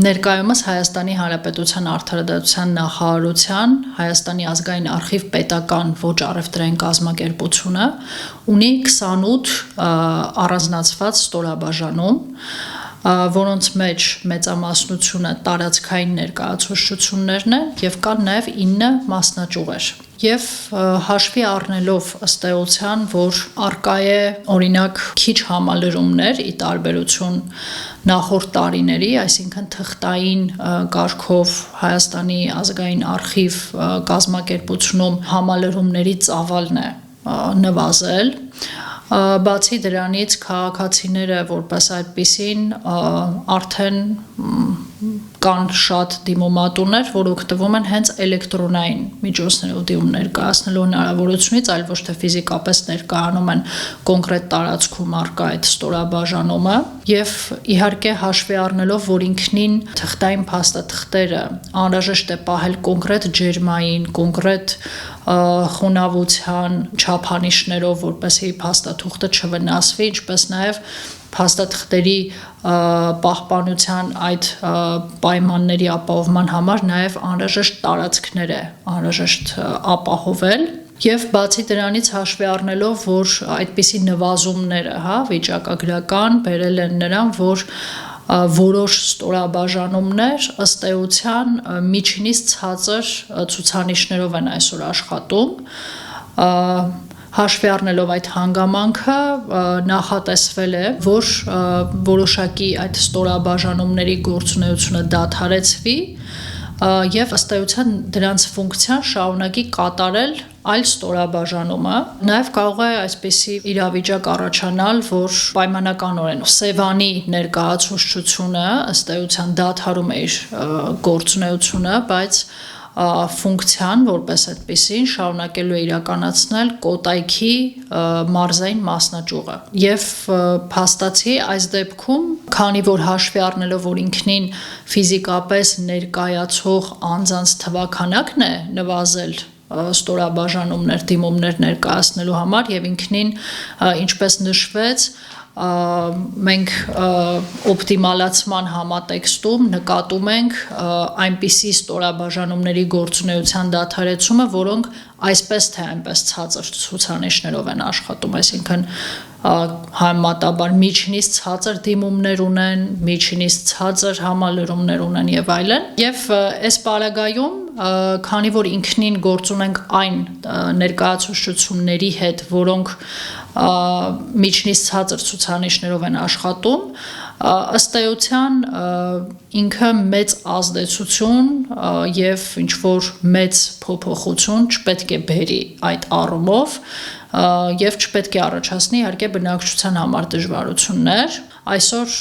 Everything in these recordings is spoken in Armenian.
Ներկայումս Հայաստանի Հանրապետության Արդարադատության նախարարության Հայաստանի ազգային արխիվ պետական ոչ առևտրային կազմակերպությունը ունի 28 առանձնացված ստորաբաժանում, որոնց մեջ մեծամասնությունը տարածքային ներկայացուցչություններն են եւ կան նաեւ 9 մասնաճյուղեր։ Եվ հաշվի առնելով ըստ էության, որ արկա է օրինակ քիչ համալրումներ ի տարբերություն նախորդ տարիների, այսինքն թղթային կարգով Հայաստանի ազգային արխիվ կազմակերպությունում համալրումների ծավալն է նվազել, բացի դրանից քաղաքացիները որպես այդպիսին արդեն կան շատ դիմումատուներ, որ օգտվում են հենց էլեկտրոնային միջոցներով դիմում ներկայացնելու հնարավորությունից, այլ ոչ թե ֆիզիկապես ներկայանում են կոնկրետ տարածքում առկա այդ ստորաբաժանումը եւ իհարկե հաշվի առնելով, որ ինքնին թղթային փաստաթղթերը անհրաժեշտ է պահել կոնկրետ ջերմային, կոնկրետ խոնավության չափանիշներով, որպեսզի փաստաթուղթը չվնասվի, ինչպես նաեւ փաստաթղթերի պահպանության այդ պայմանների ապահովման համար նաև անհրաժեշտ տարածքներ է անհրաժեշտ ապահովել եւ բացի դրանից հաշվի առնելով, որ այդպիսի նվազումները, վիճակագրական բերել են նրան, որ որոշ ստորաբաժանումներ ըստ էության միջինից ցածր ցուցանիշներով են այսօր աշխատում, հաշվի առնելով այդ հանգամանքը նախատեսվել է, որ որոշակի այդ ստորաբաժանումների գործունեությունը դադարեցվի եւ ըստ էության դրանց ֆունկցիան շարունակի կատարել այլ ստորաբաժանումը, նաև կարող է այսպիսի իրավիճակ առաջանալ, որ պայմանականորեն Սևանի ներկայացուցչությունը ըստ էության դադարում է իր գործունեությունը, բայց ֆունկցիան որպես այդպիսին շարունակելու է իրականացնել Կոտայքի մարզային մասնաճյուղը եւ փաստացի այս դեպքում, քանի որ հաշվի առնելով, որ ինքնին ֆիզիկապես ներկայացող անձանց թվաքանակն է նվազել ստորաբաժանումներ, դիմումներ ներկայացնելու համար եւ ինքնին ինչպես նշվեց մենք օպտիմալացման համատեքստում նկատում ենք այնպիսի ստորաբաժանումների գործունեության դադարեցումը, որոնք այսպես թե այնպես ցածր ցուցանիշներով են աշխատում, այսինքն համեմատաբար միջինից ցածր դիմումներ ունեն, միջինից ցածր համալրումներ ունեն եւ այլն, եւ այս պարագայում քանի որ ինքնին գործ ունենք այն ներկայացուցչությունների հետ, որոնք միջինից ցածր ցուցանիշներով են աշխատում, ըստ էության ինքը մեծ ազդեցություն եւ ինչ որ մեծ փոփոխություն չպետք է բերի այդ առումով եւ չպետք է առաջացնի իհարկե բնակչության համար դժվարություններ այսօր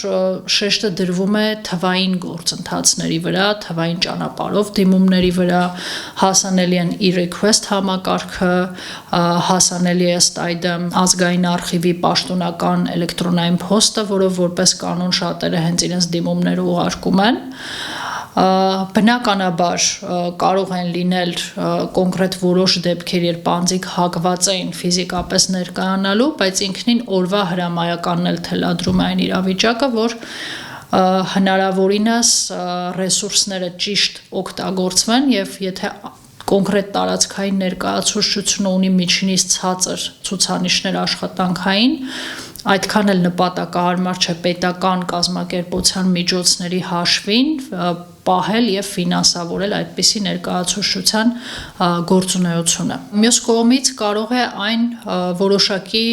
շեշտը դրվում է թվային գործընթացների վրա, թվային ճանապարհով դիմումների վրա, հասանելի են e-request համակարգը, հասանելի է ըստ այդմ ազգային արխիվի պաշտոնական էլեկտրոնային փոստը, որով որպես կանոն շատերը հենց իրենց դիմումները ուղարկում են բնականաբար կարող են լինել կոնկրետ որոշ դեպքեր, երբ անձիկ հակված էին ֆիզիկապես ներկայանալու, բայց ինքնին օրվա հրամայականն էլ թելադրում է այն իրավիճակը, որ հնարավորինս ռեսուրսները ճիշտ օգտագործվեն եւ եթե կոնկրետ տարածքային ներկայացուցչությունը ունի միջինից ցածր ցուցանիշներ աշխատանքային, այդքան էլ նպատակահարմար չէ պետական կազմակերպության միջոցների հաշվին պահել եւ ֆինանսավորել այդպիսի ներկայացուցչության գործունեությունը։ Մյուս կողմից կարող է այն որոշակի,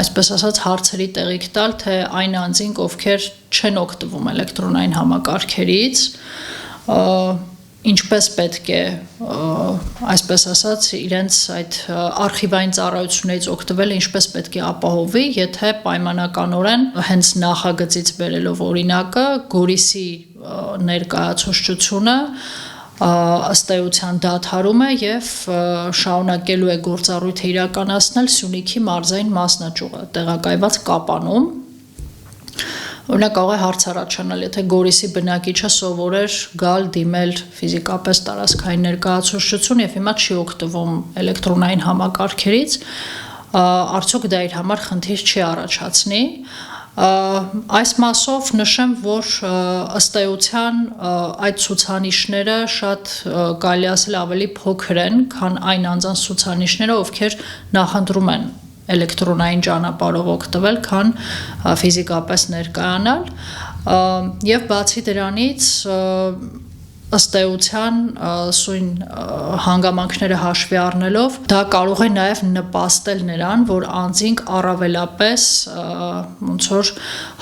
այսպես ասած, հարցերի տեղիք տալ, թե այն անձինք, ովքեր չեն օգտվում էլեկտրոնային համակարգերից, ինչպես պետք է, այսպես ասած, իրենց այդ արխիվային ծառայություններից օգտվել ինչպես պետք է ապահովի, եթե պայմանականորեն հենց նախագծից բերելով օրինակը Գորիսի ներկայացուցչությունը ըստ էության դադարում է եւ շարունակելու է գործառույթը իրականացնել Սյունիքի մարզային մասնաճյուղը տեղակայված Կապանում Օրինակ կարող է հարց առաջանալ, եթե Գորիսի բնակիչը սովոր էր գալ դիմել ֆիզիկապես տարածքային ներկայացուցչություն եւ հիմա չի օգտվում էլեկտրոնային համակարգերից, արդյոք դա իր համար խնդիր չի առաջացնի, Այս մասով նշեմ, որ ըստ էության այդ ցուցանիշները շատ կարելի ասել ավելի փոքր են, քան այն անձանց ցուցանիշները, ովքեր նախընտրում են էլեկտրոնային ճանապարհով օգտվել, քան ֆիզիկապես ներկայանալ, եւ բացի դրանից ըստ էության սույն հանգամանքները հաշվի առնելով դա կարող է նաև նպաստել նրան, որ անձինք առավելապես ոնց որ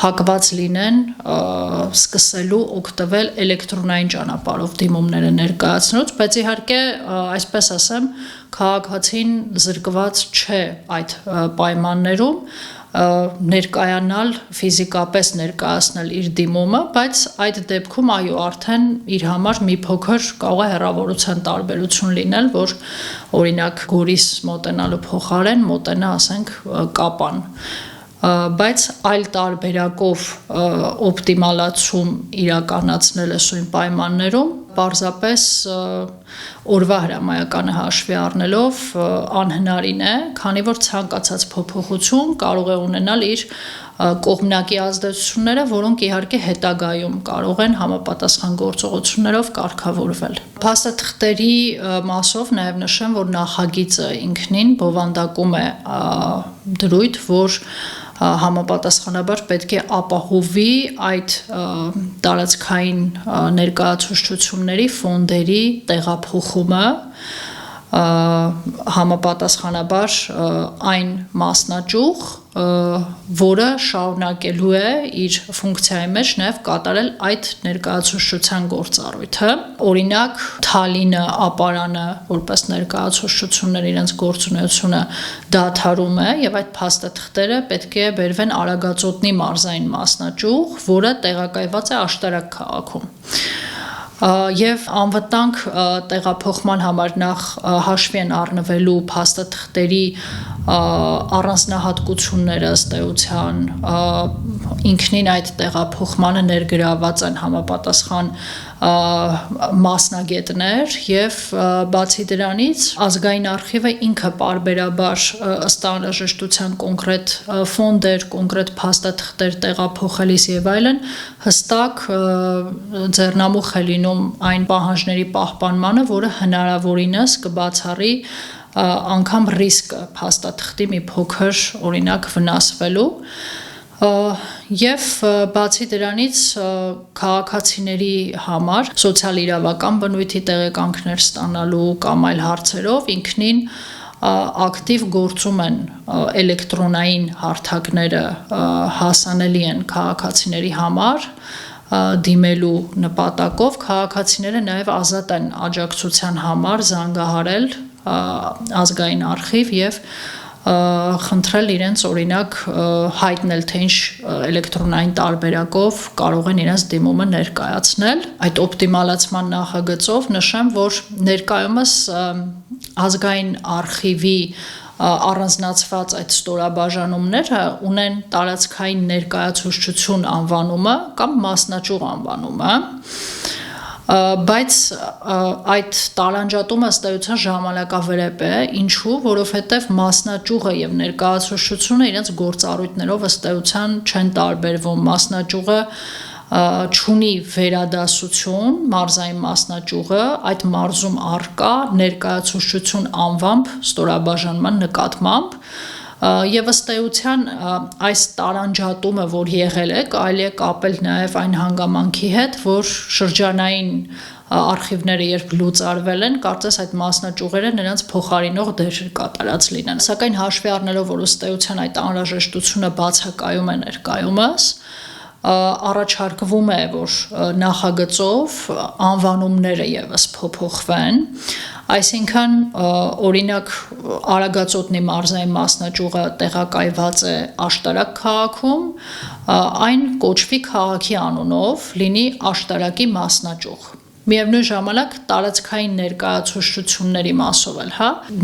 հակված լինեն սկսելու օգտվել էլեկտրոնային ճանապարհով դիմումները ներկայացնելուց, բայց իհարկե այսպես ասեմ, քաղաքացին զրկված չէ այդ պայմաններում ներկայանալ ֆիզիկապես ներկայացնել իր դիմումը, բայց այդ դեպքում այո արդեն իր համար մի փոքր կարող է հեռավորության տարբերություն լինել, որ օրինակ Գորիս մոտենալու փոխարեն մոտենա, ասենք, Կապան, բայց այլ տարբերակով օպտիմալացում իրականացնելը սույն պայմաններում պարզապես օրվա հրամայականը հաշվի առնելով անհնարին է, քանի որ ցանկացած փոփոխություն կարող է ունենալ իր կողմնակի ազդեցությունները, որոնք իհարկե հետագայում կարող են համապատասխան գործողություններով կարգավորվել։ Փաստաթղթերի մասով նաև նշեմ, որ նախագիծը ինքնին բովանդակում է դրույթ, որ համապատասխանաբար պետք է ապահովի այդ տարածքային ներկայացուցչությունների ֆոնդերի տեղափոխումը համապատասխանաբար այն մասնաճյուղ, որը շարունակելու է իր ֆունկցիայի մեջ նաև կատարել այդ ներկայացուցչության գործառույթը։ Օրինակ Թալինը ապարանը որպես ներկայացուցչություններ իրենց գործունեությունը դադարում է եւ այդ փաստաթղթերը պետք է բերվեն Արագածոտնի մարզային մասնաճյուղ, որը տեղակայված է Աշտարակ քաղաքում։ Եվ անվտանգ տեղափոխման համար նախ հաշվի են առնվելու փաստաթղթերի առանձնահատկությունները ըստ էության ինքնին այդ տեղափոխմանը ներգրաված են համապատասխան մասնագետներ եւ բացի դրանից ազգային արխիվը ինքը պարբերաբար ըստ անհրաժեշտության կոնկրետ ֆոնդեր, կոնկրետ փաստաթղթեր տեղափոխելիս եւ այլն հստակ ձեռնամուխ է լինում այն պահանջների պահպանմանը, որը հնարավորինս կբացառի անգամ ռիսկը փաստաթղթի մի փոքր օրինակ վնասվելու եւ բացի դրանից քաղաքացիների համար սոցիալ-իրավական բնույթի տեղեկանքներ ստանալու կամ այլ հարցերով ինքնին ակտիվ գործում են էլեկտրոնային հարթակները հասանելի են քաղաքացիների համար դիմելու նպատակով քաղաքացիները նաև ազատ են աջակցության համար զանգահարել ազգային արխիվ եւ խնդրել իրենց օրինակ հայտնել թե ինչ էլեկտրոնային տարբերակով կարող են իրենց դիմումը ներկայացնել։ Այդ օպտիմալացման նախագծով նշեմ, որ ներկայումս ազգային արխիվի առանձնացված այդ ստորաբաժանումները ունեն տարածքային ներկայացուցչություն անվանումը կամ մասնաճյուղ անվանումը, բայց այդ տարանջատումը ըստ էության ժամանակավերեպ է, ինչու, որովհետև մասնաճյուղը եւ ներկայացուցչությունը իրենց գործառույթներով ըստ էության չեն տարբերվում, մասնաճյուղը չունի վերադասություն, մարզային մասնաճյուղը այդ մարզում առկա ներկայացուցչություն անվամբ ստորաբաժանման նկատմամբ եւ ըստ էության այս տարանջատումը, որ եղել է, կարելի է կապել նաեւ այն հանգամանքի հետ, որ շրջանային արխիվները երբ լուծարվել են, կարծես այդ մասնաճյուղերը նրանց փոխարինող դեր կատարած լինեն։ Սակայն հաշվի առնելով, որ ըստ էության այդ անհրաժեշտությունը բացակայում է ներկայումս, առաջարկվում է, որ նախագծով անվանումները եւս փոփոխվեն, այսինքն օրինակ Արագածոտնի մարզային մասնաճյուղը տեղակայված է Աշտարակ քաղաքում, այն կոչվի քաղաքի անունով, լինի Աշտարակի մասնաճյուղ։ Միևնույն ժամանակ տարածքային ներկայացուցչությունների մասով էլ,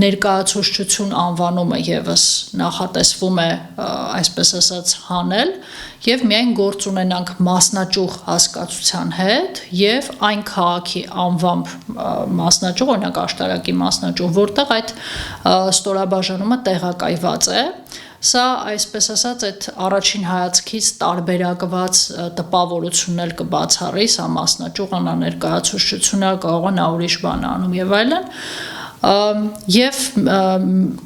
ներկայացուցչություն անվանումը եւս նախատեսվում է, այսպես ասած, հանել եւ միայն գործ ունենանք մասնաճյուղ հասկացության հետ եւ այն քաղաքի անվամբ մասնաճյուղ, օրինակ Աշտարակի մասնաճյուղ, որտեղ այդ ստորաբաժանումը տեղակայված է, Սա այսպես ասած այդ առաջին հայացքից տարբերակված տպավորությունն էլ կբացառի, սա մասնաճյուղն է, ներկայացուցչությունը կարող է նա ուրիշ բան անում եւ այլն, եւ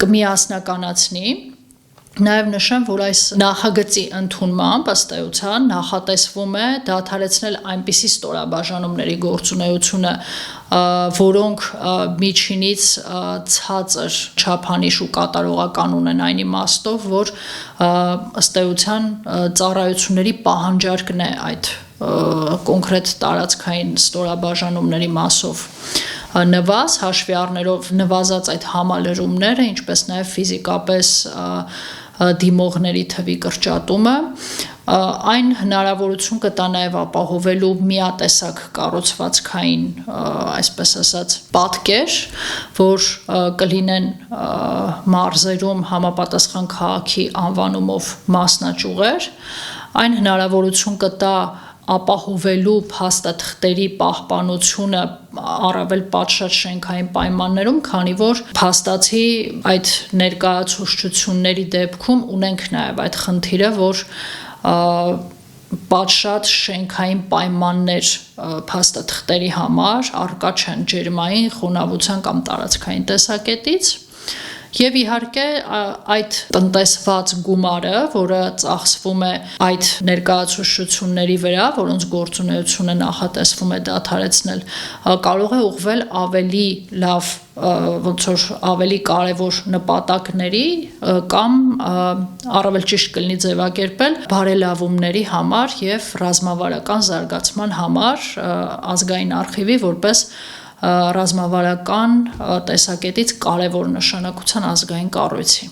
կմիասնականացնի։ Նաև նշեմ, որ այս նախագծի ընդունմամբ ըստ էության նախատեսվում է դադարեցնել այնպիսի ստորաբաժանումների գործունեությունը, որոնք միջինից ցածր չափանիշ ու կատարողական ունեն այն իմաստով, որ ըստ էության ծառայությունների պահանջարկն է այդ կոնկրետ տարածքային ստորաբաժանումների մասով նվազ, հաշվի առնելով նվազած այդ համալրումները, ինչպես նաև ֆիզիկապես դիմողների թվի կրճատումը, այն հնարավորություն կտա նաև ապահովելու միատեսակ կառուցվածքային, այսպես ասած, պատկեր, որ կլինեն մարզերում համապատասխան քաղաքի անվանումով մասնաճյուղեր, այն հնարավորություն կտա ապահովելու փաստաթղթերի պահպանությունը առավել պատշաճ շենքային պայմաններում, քանի որ փաստացի այդ ներկայացուցչությունների դեպքում ունենք նաև այդ խնդիրը, որ պատշաճ շենքային պայմաններ փաստաթղթերի համար առկա չեն ջերմային, խոնավության կամ տարածքային տեսակետից։ Եվ իհարկե այդ տնտեսված գումարը, որը ծախսվում է այդ ներկայացուցչությունների վրա, որոնց գործունեությունը նախատեսվում է դադարեցնել, կարող է ուղղվել ավելի լավ, ոնց որ ավելի կարևոր նպատակների կամ առավել ճիշտ կլինի ձևակերպել բարելավումների համար եւ ռազմավարական զարգացման համար ազգային արխիվի որպես ռազմավարական տեսակետից կարևոր նշանակության ազգային կառույցի։